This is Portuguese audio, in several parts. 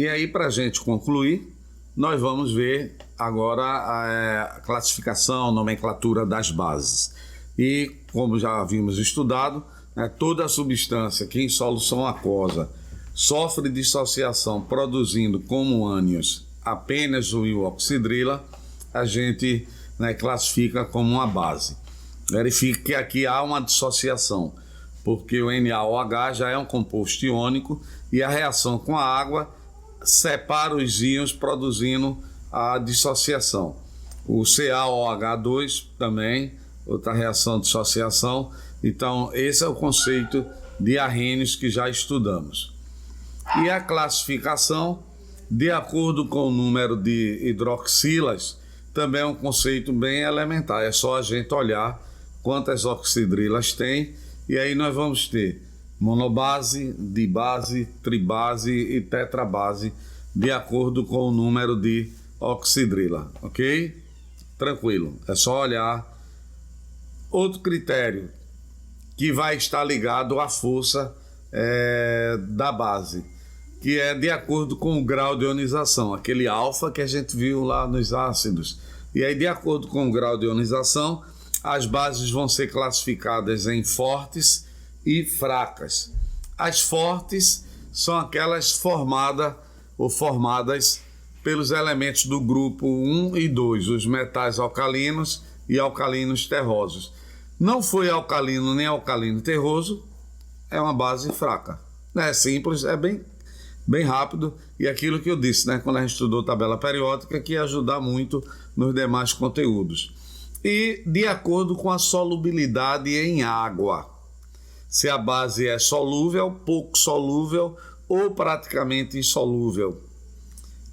E aí, para a gente concluir, nós vamos ver agora a classificação, nomenclatura das bases. E, como já havíamos estudado, toda a substância que em solução aquosa sofre dissociação produzindo como ânions apenas o íon oxidrila, a gente classifica como uma base. Verifique que aqui há uma dissociação, porque o NaOH já é um composto iônico e a reação com a água separa os íons produzindo a dissociação. O CaOH2 também, outra reação de dissociação. Então, esse é o conceito de arrênios que já estudamos. E a classificação, de acordo com o número de hidroxilas, também é um conceito bem elementar. É só a gente olhar quantas oxidrilas tem, e aí nós vamos ter monobase, dibase, tribase e tetrabase, de acordo com o número de oxidrila, ok? Tranquilo, é só olhar. Outro critério que vai estar ligado à força da base, que é de acordo com o grau de ionização, aquele alfa que a gente viu lá nos ácidos. E aí, de acordo com o grau de ionização, as bases vão ser classificadas em fortes e fracas. As fortes são aquelas formadas pelos elementos do grupo 1 e 2, os metais alcalinos e alcalinos terrosos. Não foi alcalino nem alcalino terroso, é uma base fraca. É simples, é bem rápido, e aquilo que eu disse, quando a gente estudou tabela periódica, que ia ajudar muito nos demais conteúdos. E de acordo com a solubilidade em água, se a base é solúvel, pouco solúvel ou praticamente insolúvel.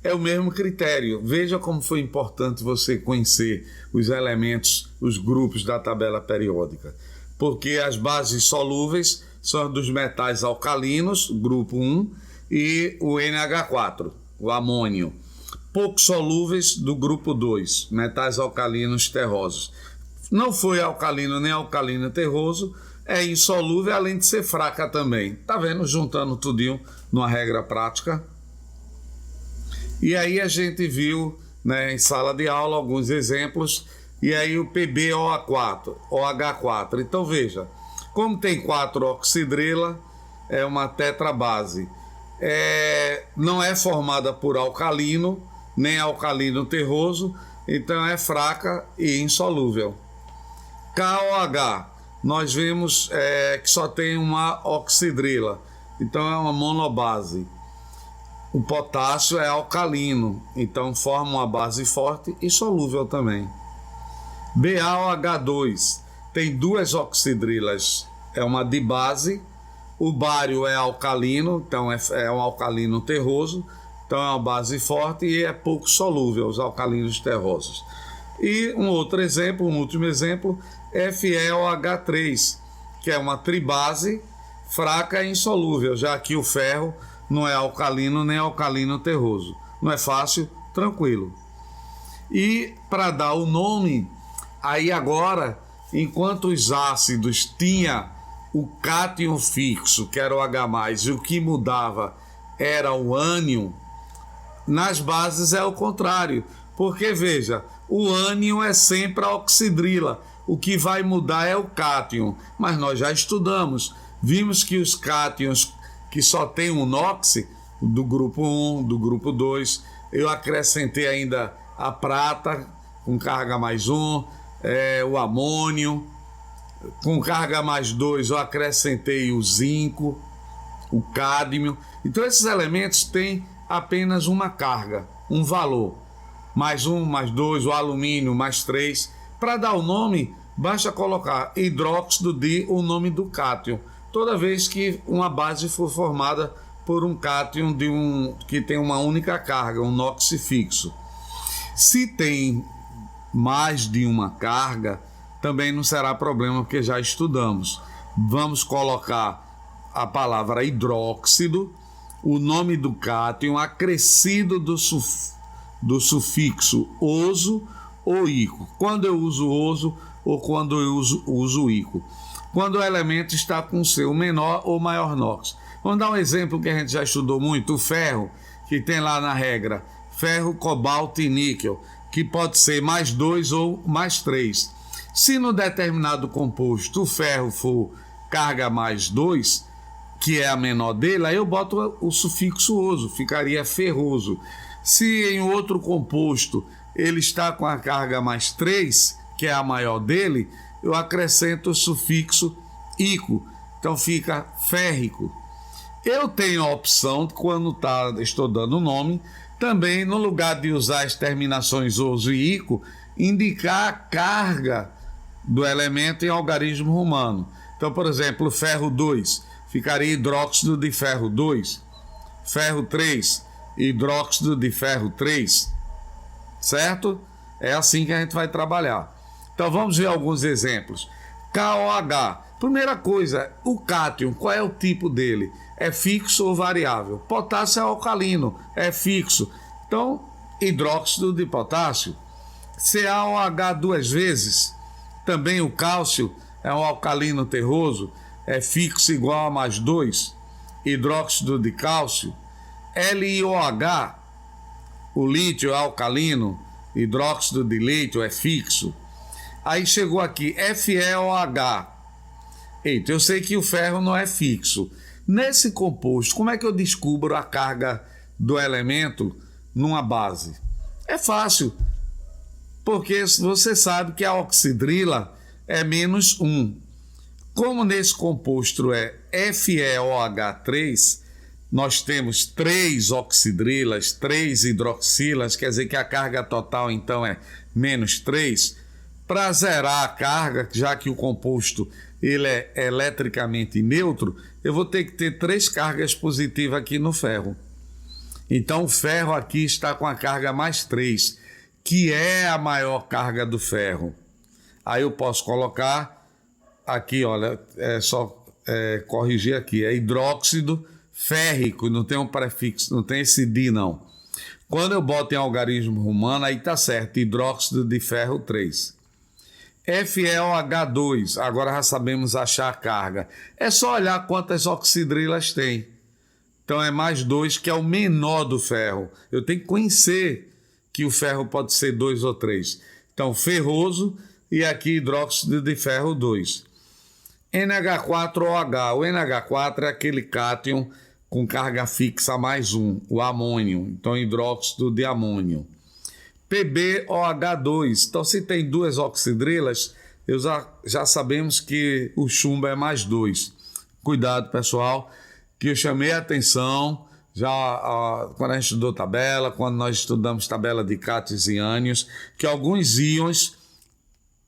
É o mesmo critério. Veja como foi importante você conhecer os elementos, os grupos da tabela periódica. Porque as bases solúveis são dos metais alcalinos, grupo 1, e o NH4, o amônio. Pouco solúveis do grupo 2, metais alcalinos terrosos. Não foi alcalino nem alcalino terroso, é insolúvel, além de ser fraca também. Tá vendo? Juntando tudinho numa regra prática. E aí a gente viu em sala de aula alguns exemplos, e aí o PbOH4, OH4. Então veja, como tem 4 oxidrila, é uma tetrabase. Não é formada por alcalino, nem alcalino terroso, então é fraca e insolúvel. KOH, nós vimos que só tem uma oxidrila, então é uma monobase. O potássio é alcalino, então forma uma base forte e solúvel também. BaOH2 tem 2 oxidrilas, é uma dibase. O bário é alcalino, então é um alcalino terroso, então é uma base forte e é pouco solúvel, os alcalinos terrosos. E um outro exemplo, um último exemplo, FeOH3, que é uma tribase fraca e insolúvel, já que o ferro não é alcalino nem alcalino terroso. Não é fácil? Tranquilo. E para dar o nome, aí agora, enquanto os ácidos tinham o cátion fixo, que era o H+, e o que mudava era o ânion, nas bases é o contrário. Porque, veja, o ânion é sempre a oxidrila, o que vai mudar é o cátion. Mas nós já estudamos, vimos que os cátions que só tem um NOx, do grupo 1, do grupo 2, eu acrescentei ainda a prata, com carga +1, o amônio, com carga +2 eu acrescentei o zinco, o cádmio. Então esses elementos têm apenas uma carga, um valor. +1, +2, o alumínio, +3. Para dar o nome, basta colocar hidróxido de o nome do cátion. Toda vez que uma base for formada por um cátion que tem uma única carga, um NOx fixo. Se tem mais de uma carga, também não será problema, porque já estudamos. Vamos colocar a palavra hidróxido, o nome do cátion acrescido do sufixo oso ou ico. Quando eu uso oso ou quando eu uso ico. Quando o elemento está com seu menor ou maior NOx. Vamos dar um exemplo que a gente já estudou muito, o ferro. que tem lá na regra ferro, cobalto e níquel, que pode ser mais 2 ou mais 3. Se no determinado composto o ferro for carga mais 2, que é a menor dele, aí eu boto o sufixo oso, ficaria ferroso. Se em outro composto ele está com a carga mais 3, que é a maior dele, eu acrescento o sufixo ico, então fica férrico. Eu tenho a opção, quando estou dando o nome, também no lugar de usar as terminações oso e ico, indicar a carga do elemento em algarismo romano. Então, por exemplo, ferro 2 ficaria hidróxido de ferro 2, ferro 3, hidróxido de ferro 3, certo? É assim que a gente vai trabalhar. Então vamos ver alguns exemplos. KOH. Primeira coisa, o cátion, qual é o tipo dele? É fixo ou variável? Potássio é alcalino, é fixo. Então, hidróxido de potássio. CaOH 2 vezes. Também o cálcio é um alcalino terroso, é fixo igual a mais 2. Hidróxido de cálcio. LiOH, o lítio é alcalino, hidróxido de lítio é fixo. Aí chegou aqui, FeOH. Eita, eu sei que o ferro não é fixo. Nesse composto, como é que eu descubro a carga do elemento numa base? É fácil, porque você sabe que a oxidrila é menos 1. Como nesse composto é FeOH3, nós temos 3 oxidrilas, 3 hidroxilas, quer dizer que a carga total então é menos 3. Para zerar a carga, já que o composto ele é eletricamente neutro, eu vou ter que ter 3 cargas positivas aqui no ferro. Então o ferro aqui está com a carga mais 3, que é a maior carga do ferro. Aí eu posso colocar aqui, olha, é só corrigir aqui, é hidróxido férrico, não tem um prefixo, não tem esse di não. Quando eu boto em algarismo romano, aí tá certo, hidróxido de ferro 3. FeOH2, agora já sabemos achar a carga. É só olhar quantas oxidrilas tem. Então é mais 2, que é o menor do ferro. Eu tenho que conhecer que o ferro pode ser 2 ou 3. Então ferroso e aqui hidróxido de ferro 2. NH4OH. O NH4 é aquele cátion com carga fixa mais 1, o amônio. Então hidróxido de amônio. PbOH2. Então, se tem 2 oxidrilas, já sabemos que o chumbo é mais 2. Cuidado, pessoal, que eu chamei a atenção quando a gente estudou tabela, quando nós estudamos tabela de cátions e ânions, que alguns íons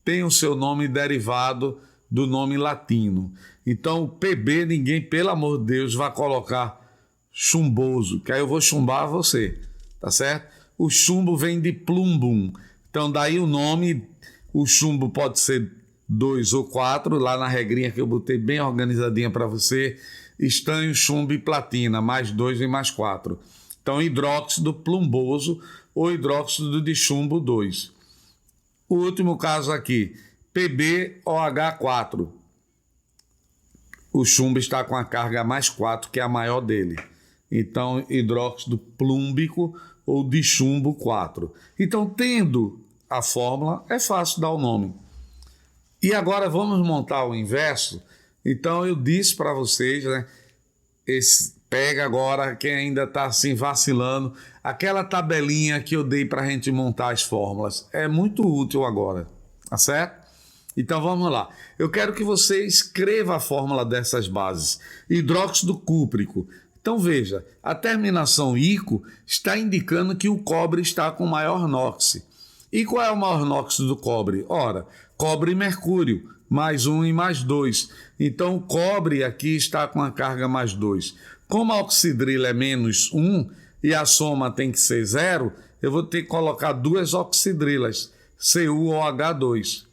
têm o seu nome derivado do nome latino. Então, o Pb, ninguém, pelo amor de Deus, vai colocar chumboso, que aí eu vou chumbar você, tá certo? O chumbo vem de plumbum, então daí o nome, o chumbo pode ser 2 ou 4, lá na regrinha que eu botei bem organizadinha para você, estanho, chumbo e platina, mais 2 e mais 4. Então hidróxido plumboso ou hidróxido de chumbo 2. O último caso aqui, PbOH4. O chumbo está com a carga mais 4, que é a maior dele. Então hidróxido plúmbico ou de chumbo 4. Então, tendo a fórmula, é fácil dar o nome. E agora vamos montar o inverso. Então, eu disse para vocês, né? Pega agora, quem ainda está assim vacilando, aquela tabelinha que eu dei para a gente montar as fórmulas. É muito útil agora, tá certo? Então, vamos lá. Eu quero que você escreva a fórmula dessas bases. Hidróxido cúprico. Então veja, a terminação ico está indicando que o cobre está com maior NOx. E qual é o maior NOx do cobre? Ora, cobre e mercúrio, mais 1 e mais 2. Então o cobre aqui está com a carga mais 2. Como a oxidrila é menos 1 e a soma tem que ser 0, eu vou ter que colocar 2 oxidrilas, CuOH2.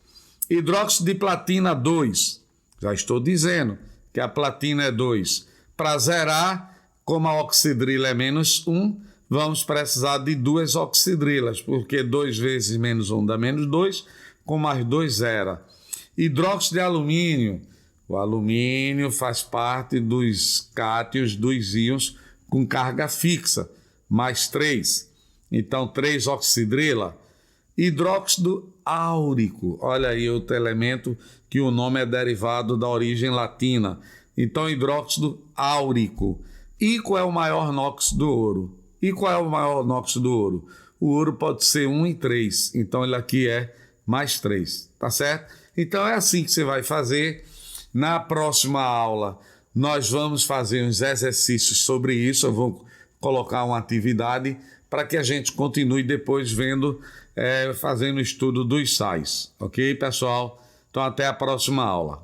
Hidróxido de platina 2, já estou dizendo que a platina é 2. Para zerar, como a oxidrila é menos 1, vamos precisar de 2 oxidrilas, porque 2 vezes menos 1 dá menos 2, com mais 2 zera. Hidróxido de alumínio. O alumínio faz parte dos cátions dos íons com carga fixa. mais 3. Então, 3-oxidrila. Hidróxido áurico. Olha aí outro elemento que o nome é derivado da origem latina. Então, hidróxido áurico. E qual é o maior NOx do ouro? E qual é o maior NOx do ouro? O ouro pode ser 1 e 3. Então, ele aqui é mais 3. Tá certo? Então, é assim que você vai fazer. Na próxima aula, nós vamos fazer uns exercícios sobre isso. Eu vou colocar uma atividade para que a gente continue depois vendo, fazendo o estudo dos sais. Ok, pessoal? Então, até a próxima aula.